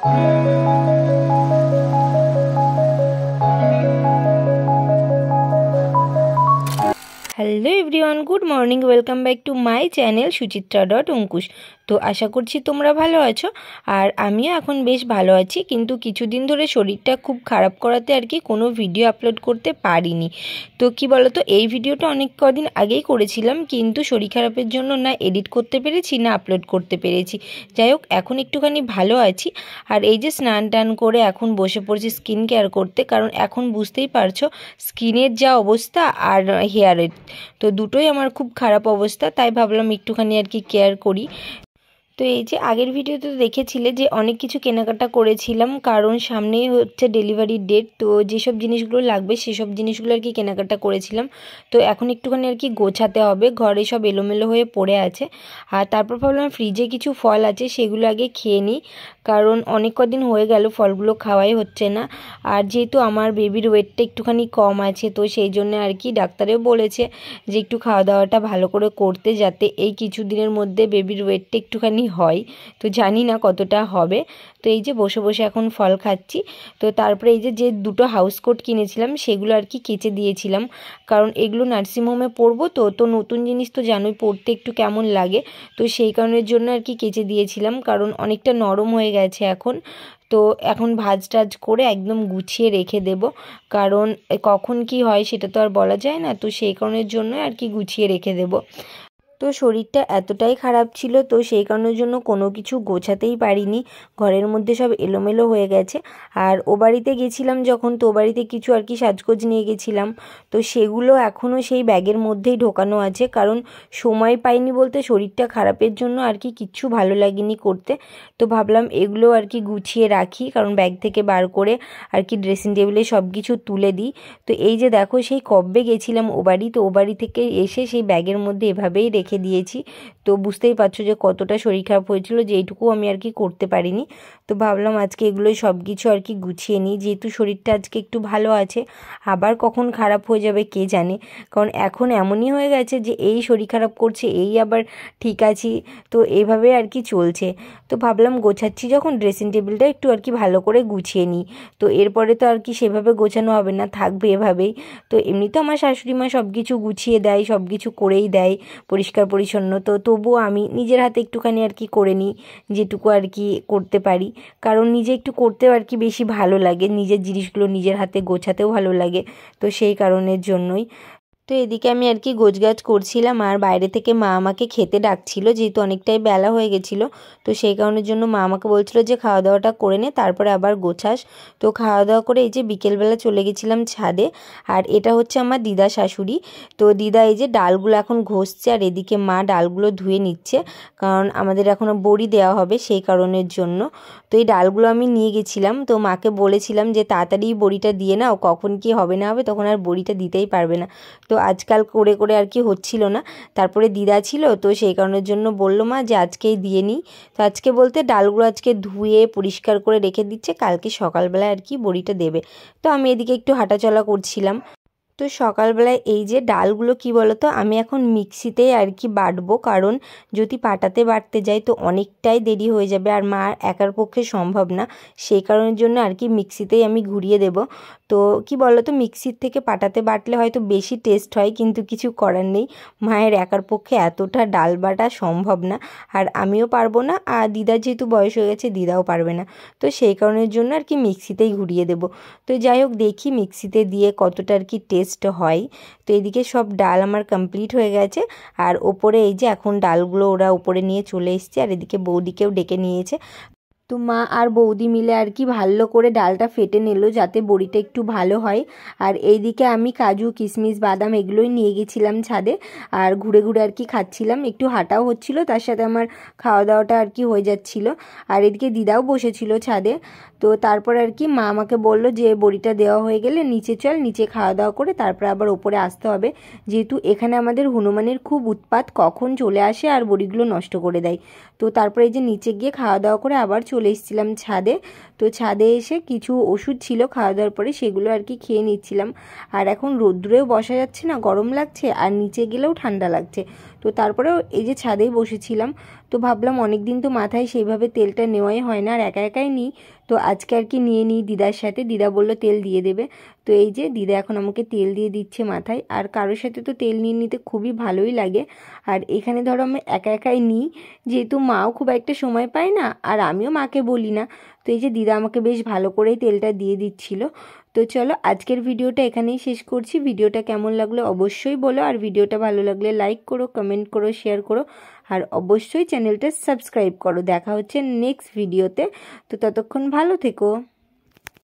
Hello everyone, good morning. Welcome back to my channel সুচিত্রা.অঙ্কুশ। তো আশা করছি তোমরা ভালো আছো, আর আমিও এখন বেশ ভালো আছি। কিন্তু কিছুদিন ধরে শরীরটা খুব খারাপ করাতে আর কি কোনো ভিডিও আপলোড করতে পারিনি। তো কি বলো তো, এই ভিডিওটা অনেক কদিন আগেই করেছিলাম, কিন্তু শরীর খারাপের জন্য না এডিট করতে পেরেছি না আপলোড করতে পেরেছি। যাই হোক, এখন একটুখানি ভালো আছি। আর এই যে স্নান টান করে এখন বসে পড়েছি স্কিন কেয়ার করতে, কারণ এখন বুঝতেই পারছো স্কিনের যা অবস্থা আর হেয়ারের, তো দুটোই আমার খুব খারাপ অবস্থা। তাই ভাবলাম একটুখানি আর কি কেয়ার করি। তো এই যে আগের ভিডিওতে দেখেছিলে যে অনেক কিছু কেনাকাটা করেছিলাম, কারণ সামনেই হচ্ছে ডেলিভারি ডেট। তো যেসব জিনিসগুলো লাগবে সেসব জিনিসগুলো আর কি কেনাকাটা করেছিলাম। তো এখন একটুখানি আর কি গোছাতে হবে, ঘরে সব এলোমেলো হয়ে পড়ে আছে। আর তারপর ভাবলাম ফ্রিজে কিছু ফল আছে সেগুলো আগে খেয়ে নিই, কারণ অনেক কদিন হয়ে গেল ফলগুলো খাওয়াই হচ্ছে না। আর যেহেতু আমার বেবির ওয়েটটা একটুখানি কম আছে, তো সেই জন্য আর কি ডাক্তারেও বলেছে যে একটু খাওয়া দাওয়াটা ভালো করে করতে, যাতে এই কিছু দিনের মধ্যে বেবির ওয়েটটা একটুখানি হয়। তো জানি না কতটা হবে। তো এই যে বসে বসে এখন ফল খাচ্ছি। তো তারপরে এই যে দুটো হাউস কোট কিনেছিলাম সেগুলো আর কি কেচে দিয়েছিলাম, কারণ এগুলো নার্সিংহোমে পরবো। তো নতুন জিনিস তো জানোই পরতে একটু কেমন লাগে। তো সেই কারণের জন্য আর কি কেচে দিয়েছিলাম, কারণ অনেকটা নরম হয়ে গেছে এখন। তো এখন ভাজ টাজ করে একদম গুছিয়ে রেখে দেব, কারণ কখন কি হয় সেটা তো আর বলা যায় না। তো সেই কারণের জন্য আর কি গুছিয়ে রেখে দেব। তো শরীরটা এতটাই খারাপ ছিল, তো সেই কারণের জন্য কোনো কিছু গোছাতেই পারিনি, ঘরের মধ্যে সব এলোমেলো হয়ে গেছে। আর ও বাড়িতে গেছিলাম যখন, তো ও বাড়িতে কিছু আর কি সাজগোজ নিয়ে গেছিলাম, তো সেগুলো এখনও সেই ব্যাগের মধ্যেই ঢোকানো আছে, কারণ সময় পাইনি বলতে শরীরটা খারাপের জন্য আর কি কিচ্ছু ভালো লাগেনি করতে। তো ভাবলাম এগুলো আর কি গুছিয়ে রাখি, কারণ ব্যাগ থেকে বার করে আর কি ড্রেসিং টেবিলে সব কিছু তুলে দিই। তো এই যে দেখো, সেই কবে গেছিলাম ও বাড়ি, তো ও বাড়ি থেকে এসে সেই ব্যাগের মধ্যে এভাবেই রেখে দিয়েছি। তো বুঝতেই পারছো যে কতটা শরীর খারাপ হয়েছিল, যে এইটুকু আমি আর কি করতে পারিনি। তো ভাবলাম আজকে এগুলোই সব কিছু আর কি গুছিয়ে নিই, যেহেতু শরীরটা আজকে একটু ভালো আছে। আবার কখন খারাপ হয়ে যাবে কে জানে, কারণ এখন এমনই হয়ে গেছে যে এই শরীর খারাপ করছে, এই আবার ঠিক আছি। তো এইভাবে আর কি চলছে। তো ভাবলাম গোছাচ্ছি যখন, ড্রেসিং টেবিলটা একটু আর কি ভালো করে গুছিয়ে নিই। তো এরপরে তো আর কি সেভাবে গোছানো হবে না, থাকবে এভাবেই। তো এমনি তো আমার শাশুড়ি মা সব কিছু গুছিয়ে দেয়, সব কিছু করেই দেয় পরিষ্কার পরিচ্ছন্ন। তো তবুও আমি নিজের হাতে একটুখানি আর কি করে নিই, যেটুকু আর কি করতে পারি, কারণ নিজে একটু করতেও আর কি বেশি ভালো লাগে, নিজের জিনিসগুলো নিজের হাতে গোছাতেও ভালো লাগে। তো সেই কারণের জন্যই। তো এদিকে আমি আর কি গোছগাছ করছিলাম, আর বাইরে থেকে মা আমাকে খেতে ডাকছিল, যেহেতু অনেকটাই বেলা হয়ে গেছিলো। তো সেই কারণের জন্য মা আমাকে বলছিল যে খাওয়া দাওয়াটা করে নে, তারপরে আবার গোছাস। তো খাওয়া দাওয়া করে এই যে বিকেলবেলা চলে গেছিলাম ছাদে। আর এটা হচ্ছে আমার দিদা শাশুড়ি। তো দিদা এই যে ডালগুলো এখন ঘষছে, আর এদিকে মা ডালগুলো ধুয়ে নিচ্ছে, কারণ আমাদের এখনও বড়ি দেওয়া হবে সেই কারণের জন্য। তো এই ডালগুলো আমি নিয়ে গেছিলাম, তো মাকে বলেছিলাম যে তাড়াতাড়ি বড়িটা দিয়ে নাও, কখন কি হবে না হবে তখন আর বড়িটা দিতেই পারবে না। তো আজকাল করে করে আর কি হচ্ছিল না। তারপরে দিদা ছিল, তো সেই কারণের জন্য বললো মা যে আজকেই দিয়ে নিই। তো আজকে বলতে ডালগুলো আজকে ধুয়ে পরিষ্কার করে রেখে দিচ্ছে, কালকে সকালবেলায় আর কি বড়িটা দেবে। তো আমি এদিকে একটু হাঁটাচলা করছিলাম। তো সকালবেলায় এই যে ডালগুলো কি বলতো, আমি এখন মিক্সিতেই আর কি বাটবো, কারণ যদি পাটাতে বাটতে যাই তো অনেকটাই দেরি হয়ে যাবে, আর মা একার পক্ষে সম্ভব না। সেই কারণের জন্য আর কি মিক্সিতেই আমি ঘুরিয়ে দেব। তো কি বলতো, মিক্সির থেকে পাটাতে বাটলে হয়তো বেশি টেস্ট হয়, কিন্তু কিছু করার নেই, মায়ের একার পক্ষে এতটা ডাল বাটা সম্ভব না, আর আমিও পারবো না, আর দিদার যেহেতু বয়স হয়ে গেছে দিদাও পারবে না। তো সেই কারণের জন্য আর কি মিক্সিতেই ঘুরিয়ে দেব। তো যাই হোক, দেখি মিক্সিতে দিয়ে কতটা আর কি টেস্ট হয়। তো এদিকে সব ডাল আমার কমপ্লিট হয়ে গেছে, আর ওপরে এই যে এখন ডালগুলো ওরা ওপরে নিয়ে চলে এসছে, আর এদিকে বৌদিকেও ডেকে নিয়েছে। তো মা আর বৌদি মিলে আর কি ভালো করে ডালটা ফেটে নিল, যাতে বড়িটা একটু ভালো হয়। আর এইদিকে আমি কাজু কিশমিশ বাদাম এগুলোই নিয়ে গেছিলাম ছাদে, আর ঘুরে ঘুরে আর কি খাচ্ছিলাম, একটু হাঁটাও হচ্ছিল, তার সাথে আমার খাওয়া দাওয়াটা আর কি হয়ে যাচ্ছিল। আর এদিকে দিদাও বসেছিল ছাদে। তো তারপর আর কি মা আমাকে বলল যে বড়িটা দেওয়া হয়ে গেলে নিচে চল, নিচে খাওয়া দাওয়া করে তারপর আবার ওপরে আসতে হবে, যেহেতু এখানে আমাদের হনুমানের খুব উৎপাত, কখন চলে আসে আর বড়িগুলো নষ্ট করে দেয়। তো তারপরে এই যে নিচে গিয়ে খাওয়া দাওয়া করে আবার চলে এসেছিলাম ছাদে। তো ছাদে এসে কিছু ওষুধ ছিল খাওয়া দাওয়ার পরে, সেগুলো আর কি খেয়ে নিচ্ছিলাম। আর এখন রোদ্দুরেও বসা যাচ্ছে না, গরম লাগছে, আর নিচে গেলেও ঠান্ডা লাগছে। তো তারপরেও এই যে ছাদেই বসেছিলাম, তো ভাবলাম অনেক দিন তো মাথায় সেইভাবে তেলটা নেওয়াই হয় না, আর একা একাই নিই, তো আজকে আর কি নিয়ে নিই দিদার সাথে। দিদা বললো তেল দিয়ে দেবে, তো এই যে দিদা এখন আমাকে তেল দিয়ে দিচ্ছে মাথায়। আর কারোর সাথে তো তেল নিয়ে নিতে খুবই ভালোই লাগে। আর এখানে ধরো আমি একা একাই নিই, যেহেতু মাও খুব একটা সময় পায় না আর আমিও মাকে বলি না, তো এই যে দিদা আমাকে বেশ ভালো করেই তেলটা দিয়ে দিচ্ছিল। তো চলো আজকের ভিডিওটা এখানেই শেষ করছি। ভিডিওটা কেমন লাগলো অবশ্যই বলো, আর ভিডিওটা ভালো লাগলে লাইক করো, কমেন্ট করো, শেয়ার করো, আর অবশ্যই চ্যানেলটা সাবস্ক্রাইব করো। দেখা হচ্ছে নেক্সট ভিডিওতে, তো ততক্ষণ ভালো থেকো।